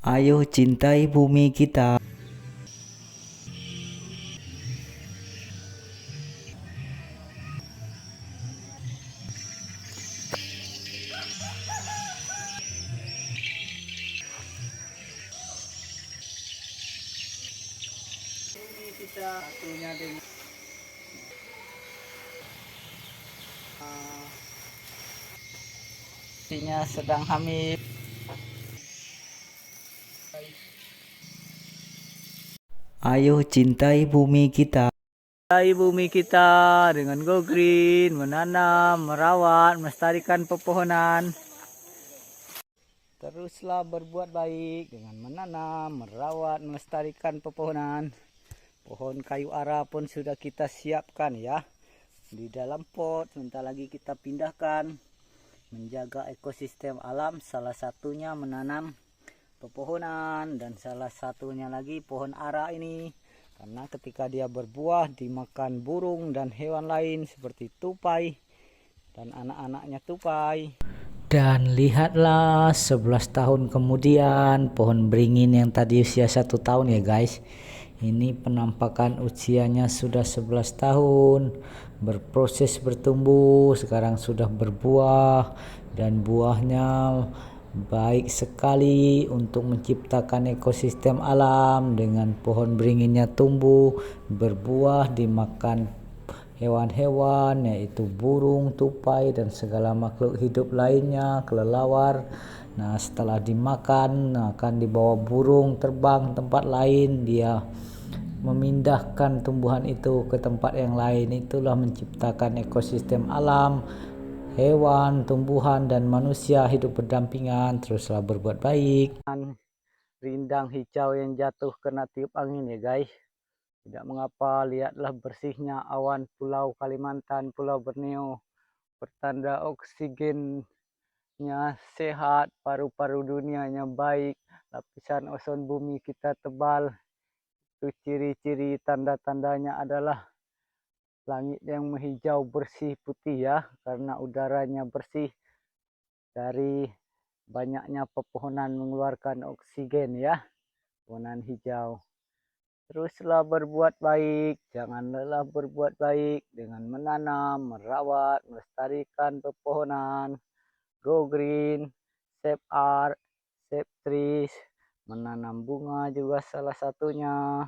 Ayo cintai bumi kita. Ini kita satunya dengan istrinya sedang hamil. Ayo cintai bumi kita. Cintai bumi kita dengan Go Green, menanam, merawat, melestarikan pepohonan. Teruslah berbuat baik dengan menanam, merawat, melestarikan pepohonan. Pohon kayu ara pun sudah kita siapkan ya di dalam pot. Sebentar lagi kita pindahkan. Menjaga ekosistem alam, salah satunya menanam pepohonan, dan salah satunya lagi pohon ara ini. Karena ketika dia berbuah dimakan burung dan hewan lain seperti tupai dan anak-anaknya tupai. Dan lihatlah 11 tahun kemudian pohon beringin yang tadi usia 1 tahun ya guys. Ini penampakan usianya sudah 11 tahun. Berproses bertumbuh, sekarang sudah berbuah. Dan buahnya baik sekali untuk menciptakan ekosistem alam. Dengan pohon beringinnya tumbuh, berbuah, dimakan hewan-hewan yaitu burung, tupai, dan segala makhluk hidup lainnya, kelelawar. Nah, setelah dimakan akan dibawa burung terbang tempat lain, dia memindahkan tumbuhan itu ke tempat yang lain. Itulah menciptakan ekosistem alam, hewan, tumbuhan, dan manusia hidup berdampingan. Teruslah berbuat baik. Rindang hijau yang jatuh kena tiup angin ya guys. Tidak mengapa, lihatlah bersihnya awan Pulau Kalimantan, Pulau Borneo. Pertanda oksigennya sehat, paru-paru dunianya baik, lapisan ozon bumi kita tebal. Itu ciri-ciri tanda-tandanya adalah langit yang menghijau bersih putih ya, karena udaranya bersih dari banyaknya pepohonan mengeluarkan oksigen ya, pepohonan hijau. Teruslah berbuat baik, jangan lelah berbuat baik dengan menanam, merawat, melestarikan pepohonan. Go Green, Save Art, Save Trees, menanam bunga juga salah satunya.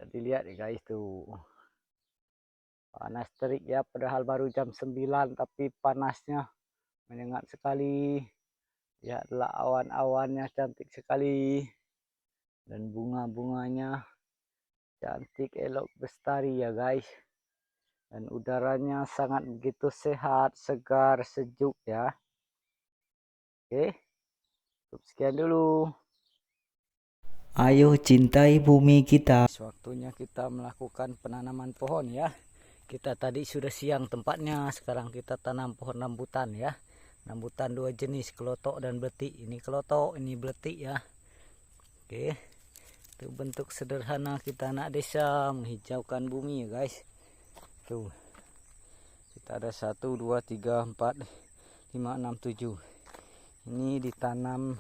Jadi lihat ya guys tuh. Panas terik ya, padahal baru jam 9 tapi panasnya menyengat sekali. Lihatlah awan-awannya cantik sekali. Dan bunga-bunganya cantik, elok, bestari ya guys. Dan udaranya sangat begitu sehat, segar, sejuk ya. Oke, cukup sekian dulu. Ayo cintai bumi kita. Waktunya kita melakukan penanaman pohon ya. Kita tadi sudah siang tempatnya, sekarang kita tanam pohon rambutan ya. Rambutan 2 jenis, kelotok dan beletik. Ini kelotok, ini beletik ya. Oke, itu bentuk sederhana kita anak desa menghijaukan bumi ya guys. Tuh, kita ada 1, 2, 3, 4, 5, 6, 7. Ini ditanam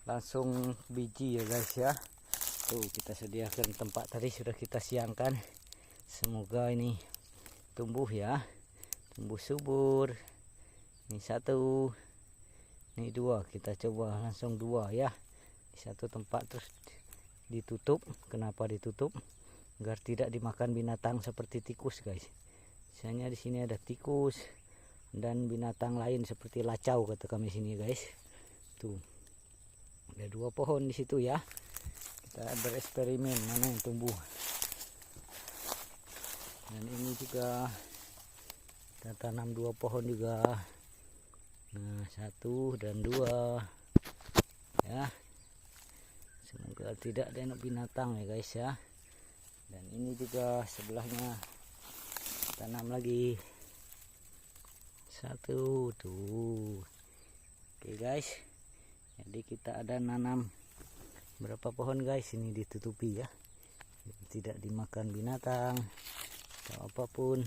langsung biji ya guys ya. Tuh, kita sediakan tempat tadi sudah kita siangkan. Semoga ini tumbuh ya, tumbuh subur. Ini 1, ini 2. Kita coba langsung 2 ya, di satu tempat terus ditutup. Kenapa ditutup? Agar tidak dimakan binatang seperti tikus guys. Misalnya di sini ada tikus dan binatang lain seperti lacau kata kami sini guys. Tuh, ada 2 pohon di situ ya. Kita bereksperimen mana yang tumbuh. Dan ini juga kita tanam 2 pohon juga. Nah, 1 dan 2 ya. Semoga tidak ada binatang ya guys ya. Dan ini juga sebelahnya tanam lagi 1 tuh. Oke guys, jadi kita ada nanam berapa pohon guys, ini ditutupi ya, tidak dimakan binatang atau apapun.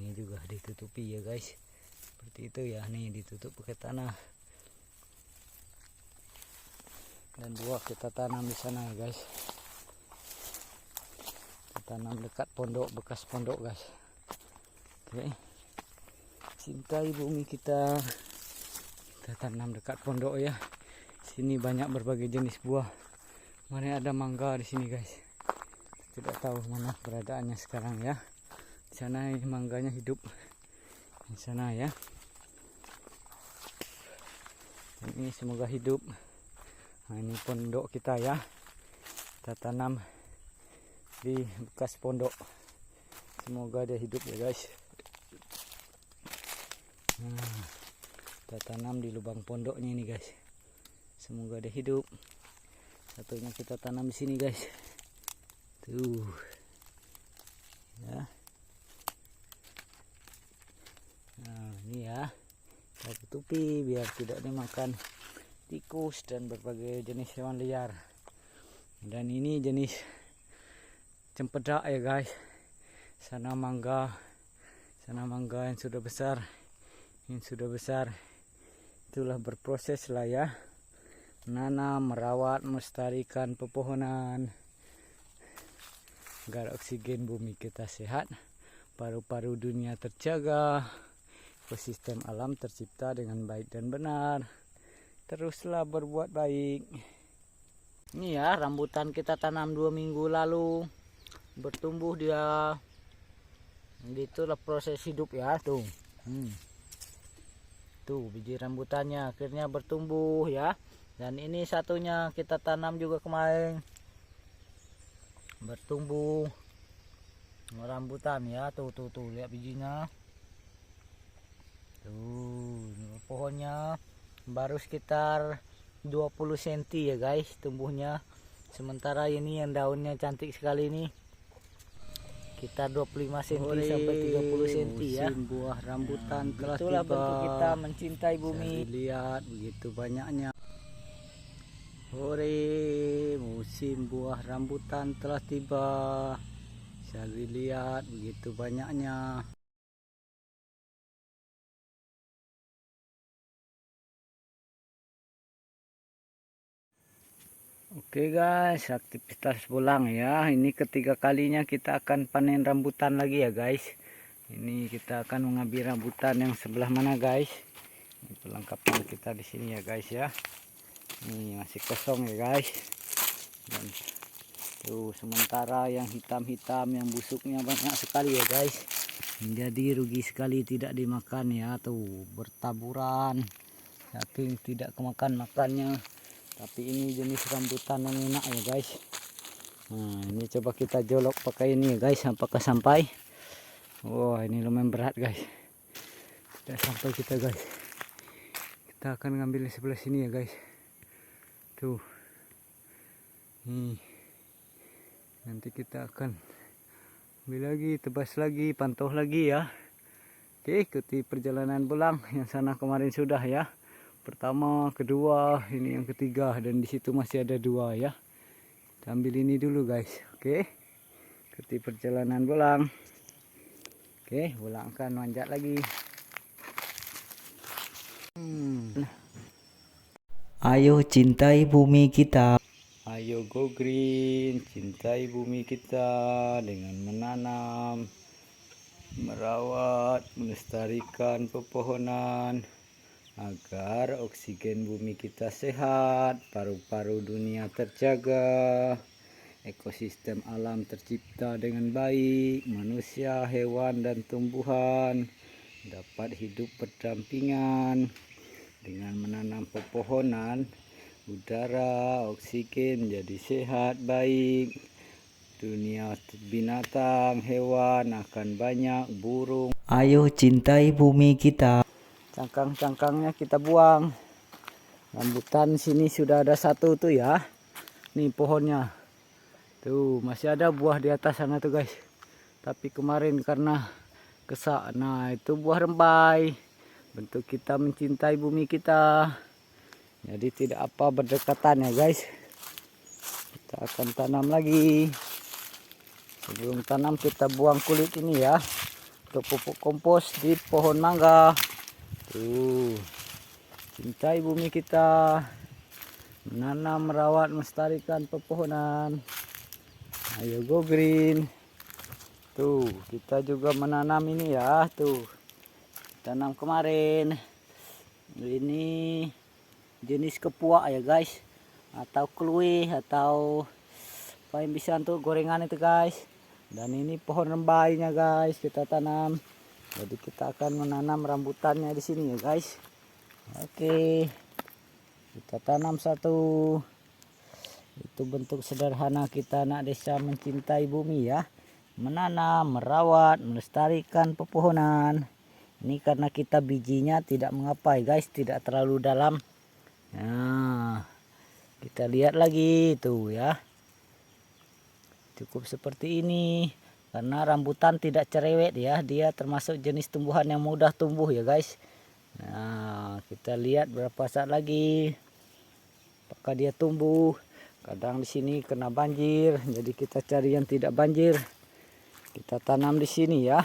Ini juga ditutupi ya guys, seperti itu ya. Nih ditutup pakai tanah. Dan buah kita tanam di sana ya guys. Kita tanam dekat pondok, bekas pondok guys. Oke. Cintai bumi kita. Kita tanam dekat pondok ya. Sini banyak berbagai jenis buah. Mana ada mangga di sini guys. Tidak tahu mana beradaannya sekarang ya. Di sana ini mangganya hidup. Di sana ya. Dan ini semoga hidup. Nah, ini pondok kita ya. Kita tanam di bekas pondok. Semoga dia hidup ya guys. Nah, kita tanam di lubang pondoknya ini guys. Semoga dia hidup. Satunya kita tanam di sini guys. Tuh. Ya. Nah, ini ya. Kita tutupi biar tidak dimakan tikus dan berbagai jenis hewan liar. Dan ini jenis cempedak ya guys. Sana mangga yang sudah besar. Ini sudah besar. Itulah berproses lah ya. Menanam, merawat, melestarikan pepohonan agar oksigen bumi kita sehat, paru-paru dunia terjaga, ekosistem alam tercipta dengan baik dan benar. Teruslah berbuat baik. Ini ya rambutan kita tanam 2 minggu lalu, bertumbuh dia. Itulah proses hidup ya tuh. Tuh biji rambutannya akhirnya bertumbuh ya. Dan ini satunya kita tanam juga kemarin, bertumbuh rambutan ya. Tuh lihat bijinya. Tuh pohonnya baru sekitar 20 cm ya guys tumbuhnya. Sementara ini yang daunnya cantik sekali ini, kita 25 cm sampai 30 cm ya. Musim buah rambutan telah Itulah tiba. bentuk kita mencintai bumi. Lihat begitu banyaknya. Hore, musim buah rambutan telah tiba. Bisa dilihat begitu banyaknya. Oke guys, aktivitas pulang ya. Ini ketiga kalinya kita akan panen rambutan lagi ya guys. Ini kita akan mengambil rambutan yang sebelah mana guys. Ini perlengkapan kita di sini ya guys ya. Ini masih kosong ya guys. Dan tuh sementara yang hitam-hitam yang busuknya banyak sekali ya guys. Jadi rugi sekali tidak dimakan ya. Tuh bertaburan. Saking tidak kemakan makannya. Tapi ini jenis rambutan yang enak ya guys. Nah ini coba kita jolok pakai ini ya guys. Apakah sampai? Wah ini lumayan berat guys. Tidak sampai kita guys. Kita akan ngambil di sebelah sini ya guys. Tuh. Nih. Nanti kita akan ambil lagi, tebas lagi, pantau lagi ya. Oke, ikuti perjalanan pulang. Yang sana kemarin sudah ya. Pertama, kedua, ini yang ketiga, dan di situ masih ada 2 ya. Kita ambil ini dulu guys. Oke. Ikuti perjalanan pulang. Oke, pulang akan manjat lagi. Ayo cintai bumi kita. Ayo go green, cintai bumi kita dengan menanam, merawat, melestarikan pepohonan agar oksigen bumi kita sehat, paru-paru dunia terjaga, ekosistem alam tercipta dengan baik, manusia, hewan dan tumbuhan dapat hidup berdampingan. Dengan menanam pepohonan, udara, oksigen jadi sehat, baik. Dunia binatang, hewan akan banyak, burung. Ayo cintai bumi kita. Cangkang-cangkangnya kita buang. Rambutan sini sudah ada 1 tuh ya. Nih pohonnya. Tuh masih ada buah di atas sana tuh guys. Tapi kemarin karena kesak. Nah itu buah rembai. Bentuk kita mencintai bumi kita. Jadi tidak apa berdekatan ya guys. Kita akan tanam lagi. Sebelum tanam kita buang kulit ini ya. Untuk pupuk kompos di pohon mangga. Tuh. Cintai bumi kita. menanam, merawat, melestarikan pepohonan. Ayo go green. Tuh, kita juga menanam ini ya, tuh. Tanam kemarin. Ini jenis kepuak ya guys. Atau kluih atau apa yang bisa untuk gorengan itu guys. Dan ini pohon rembainya guys, kita tanam. Jadi kita akan menanam rambutannya di sini ya guys. Oke. Kita tanam satu. Itu bentuk sederhana kita anak desa mencintai bumi ya. Menanam, merawat, melestarikan pepohonan. Ini karena kita bijinya tidak mengapai guys, tidak terlalu dalam. Nah, kita lihat lagi tuh ya. Cukup seperti ini. Karena rambutan tidak cerewet ya, dia termasuk jenis tumbuhan yang mudah tumbuh ya guys. Nah, kita lihat berapa saat lagi apakah dia tumbuh. Kadang di sini kena banjir, jadi kita cari yang tidak banjir. Kita tanam di sini ya.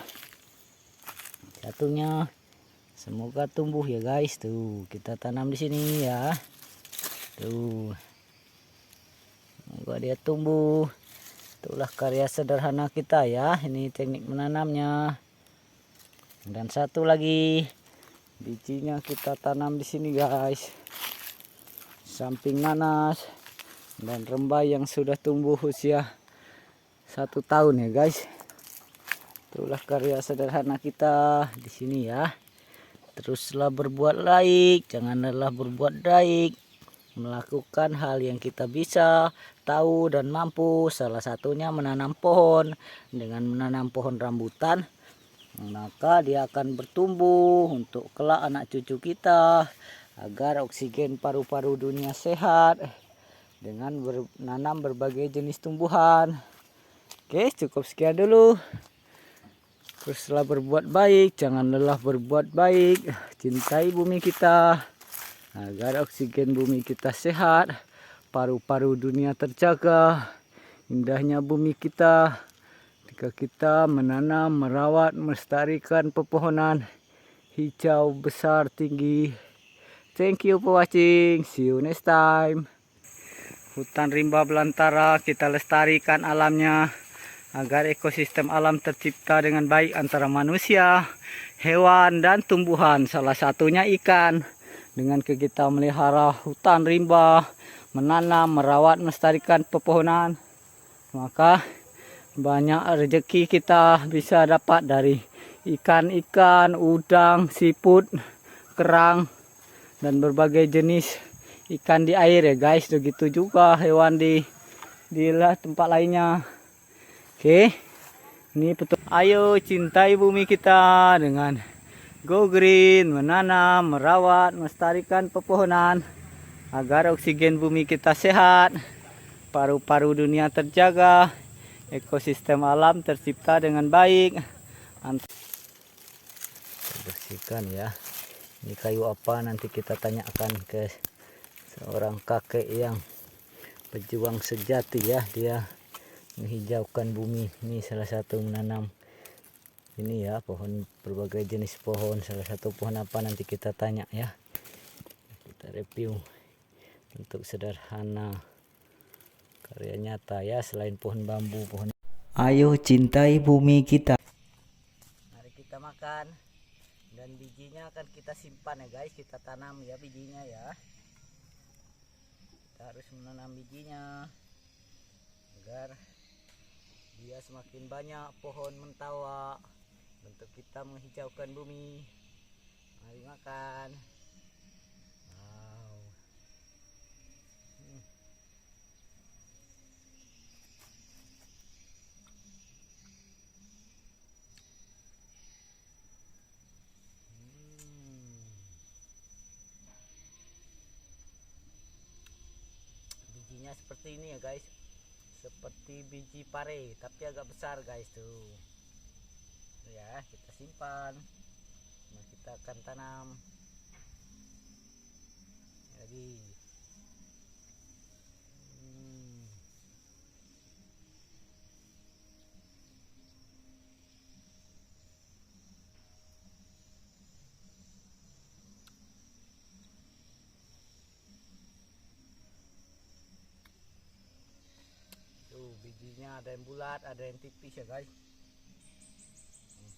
Satunya semoga tumbuh ya guys. Tuh, kita tanam di sini ya. Tuh. Semoga dia tumbuh. Itulah karya sederhana kita ya. Ini teknik menanamnya. Dan satu lagi bijinya kita tanam di sini guys. Samping nanas dan rembai yang sudah tumbuh usia 1 tahun ya guys. Itulah karya sederhana kita di sini ya. Teruslah berbuat baik, jangan lelah berbuat baik. Melakukan hal yang kita bisa, tahu dan mampu. Salah satunya menanam pohon. Dengan menanam pohon rambutan, maka dia akan bertumbuh untuk kelak anak cucu kita. Agar oksigen paru-paru dunia sehat. Dengan menanam berbagai jenis tumbuhan. Oke, cukup sekian dulu. Teruslah berbuat baik, jangan lelah berbuat baik. Cintai bumi kita agar oksigen bumi kita sehat, paru-paru dunia terjaga. Indahnya bumi kita jika kita menanam, merawat, melestarikan pepohonan hijau besar tinggi. Thank you for watching. See you next time. Hutan rimba belantara kita lestarikan alamnya agar ekosistem alam tercipta dengan baik antara manusia, hewan dan tumbuhan. Salah satunya ikan. Dengan kita melihara hutan rimba, menanam, merawat, melestarikan pepohonan, maka banyak rezeki kita bisa dapat dari ikan-ikan, udang, siput, kerang, dan berbagai jenis ikan di air ya guys. Begitu juga hewan di tempat lainnya. Oke, ini betul. Ayo cintai bumi kita dengan go green, menanam, merawat, melestarikan pepohonan agar oksigen bumi kita sehat, paru-paru dunia terjaga, ekosistem alam tercipta dengan baik. Bersihkan ya. Ini kayu apa nanti kita tanyakan ke seorang kakek yang pejuang sejati ya. Dia menghijaukan bumi. Ini salah satu menanam ini ya, pohon, berbagai jenis pohon. Salah satu pohon apa nanti kita tanya ya. Kita review. Bentuk sederhana, karya nyata ya, selain pohon bambu, pohon. Ayo cintai bumi kita. Mari kita makan. Dan bijinya akan kita simpan ya guys. Kita tanam ya bijinya ya. Kita harus menanam bijinya agar dia semakin banyak pohon mentawa. Untuk kita menghijaukan bumi. Mari makan. Wow. Bijinya seperti ini ya guys. Seperti biji pare, tapi agak besar guys tuh. Ya, kita simpan. Nah, kita akan tanam. Jadi bijinya ada yang bulat, ada yang tipis ya guys.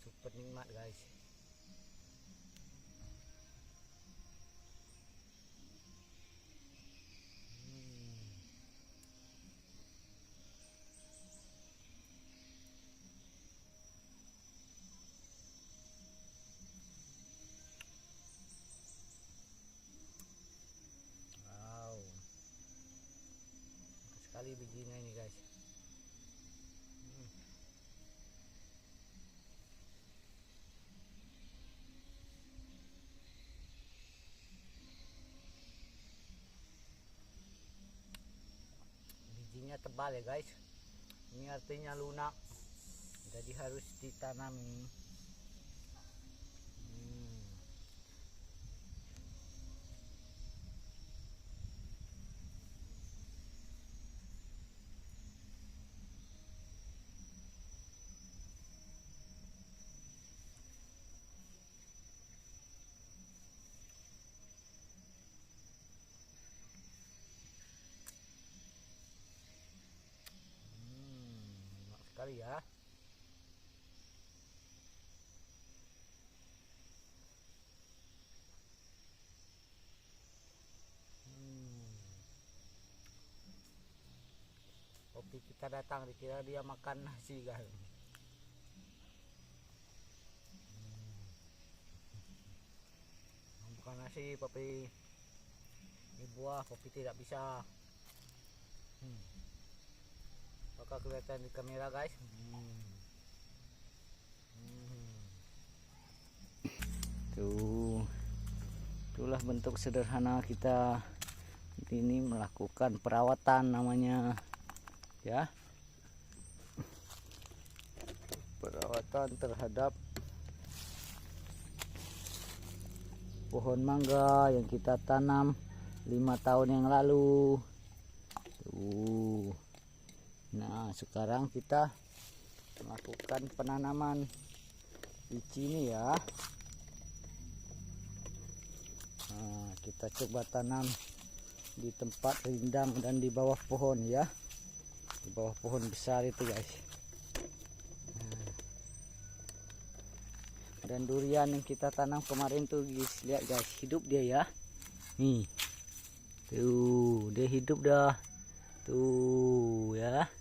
Super nikmat guys. Wow, sekali bijinya ini guys. Bijinya tebal ya guys. Ini artinya lunak, jadi harus ditanami. Enak sekali ya. Kopi kita datang dikira dia makan nasi guys. Bukan nasi kopi, ini buah kopi tidak bisa. Apakah kelihatan di kamera guys? Itulah bentuk sederhana kita ini melakukan perawatan namanya ya, perawatan terhadap pohon mangga yang kita tanam 5 tahun yang lalu. Nah sekarang kita melakukan penanaman biji ini ya. Nah, kita coba tanam di tempat rindang dan di bawah pohon ya, di bawah pohon besar itu guys. Dan durian yang kita tanam kemarin tuh guys, lihat guys, hidup dia ya. Nih tuh dia hidup dah tuh ya.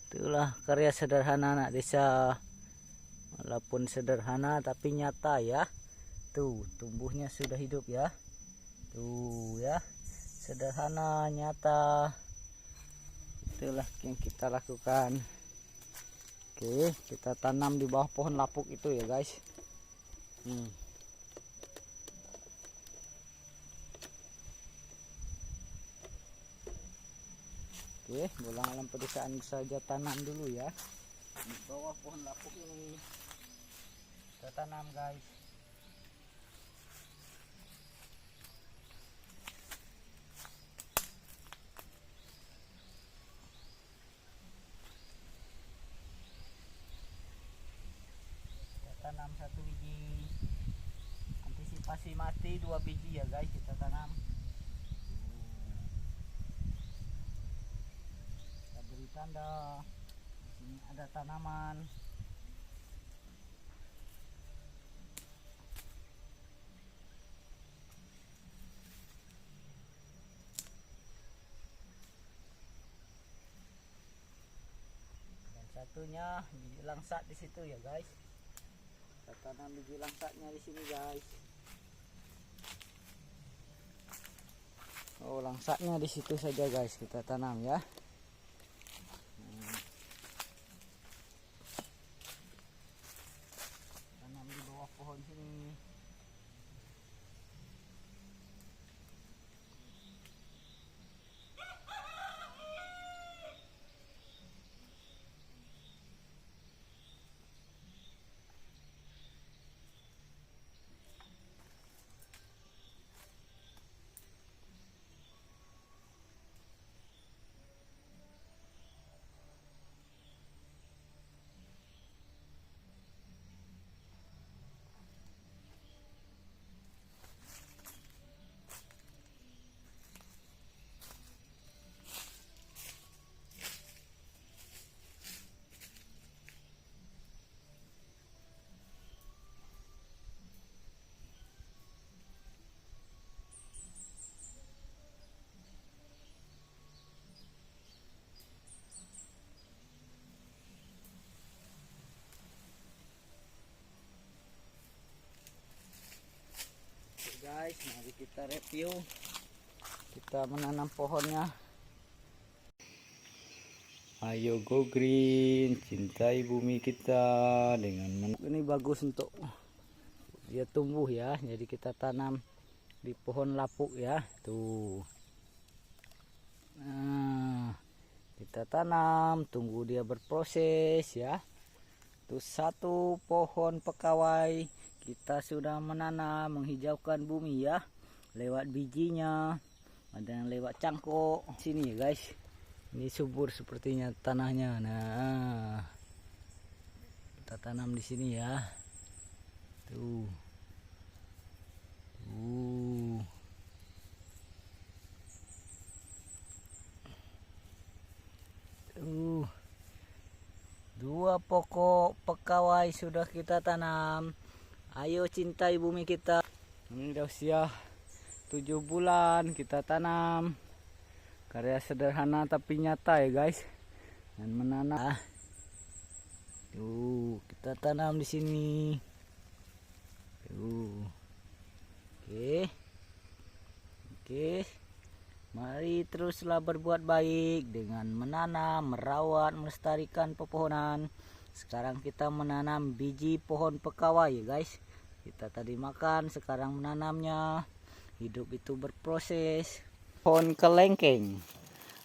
Itulah karya sederhana anak desa, walaupun sederhana tapi nyata ya. Tuh tumbuhnya sudah hidup ya. Tuh ya, sederhana nyata. Itulah yang kita lakukan. Oke, kita tanam di bawah pohon lapuk itu ya guys. Oke, bolang alam pedesaan saja tanam dulu ya. Di bawah pohon lapuk ini kita tanam guys. Kita tanam 1 biji, antisipasi mati 2 biji ya guys kita tanam. Beri tanda di sini ada tanaman. Dan satunya biji langsat di situ ya guys. Kita tanam biji langsatnya di sini guys. Oh, langsatnya di situ saja guys kita tanam ya. Tanam di bawah pohon sini. kita review, kita menanam pohonnya. Ayo go green, cintai bumi kita dengan ini bagus untuk dia tumbuh ya. Jadi kita tanam di pohon lapuk ya, tuh. Nah, kita tanam, tunggu dia berproses ya. Tuh satu pohon pekawai kita sudah menanam, menghijaukan bumi ya, lewat bijinya, ada yang lewat cangkok sini ya guys. Ini subur sepertinya tanahnya. Nah, kita tanam di sini ya. Tuh. Dua pokok pekawai sudah kita tanam. Ayo cintai bumi kita. Ini udah usia 7 bulan kita tanam. Karya sederhana tapi nyata ya guys. Dan menanam. Tuh, kita tanam di sini. Tuh. Oke. Mari teruslah berbuat baik dengan menanam, merawat, melestarikan pepohonan. Sekarang kita menanam biji pohon pekawai ya guys. Kita tadi makan, sekarang menanamnya. Hidup itu berproses. Pohon kelengkeng.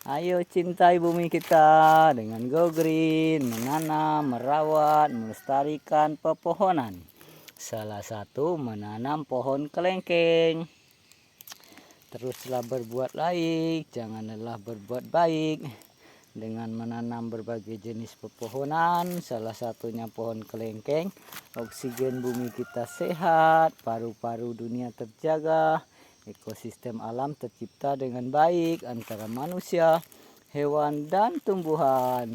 Ayo cintai bumi kita dengan go green, menanam, merawat, melestarikan pepohonan. Salah satu menanam pohon kelengkeng. Teruslah berbuat baik, jangan lelah berbuat baik dengan menanam berbagai jenis pepohonan, salah satunya pohon kelengkeng. Oksigen bumi kita sehat, paru-paru dunia terjaga, ekosistem alam tercipta dengan baik antara manusia, hewan, dan tumbuhan.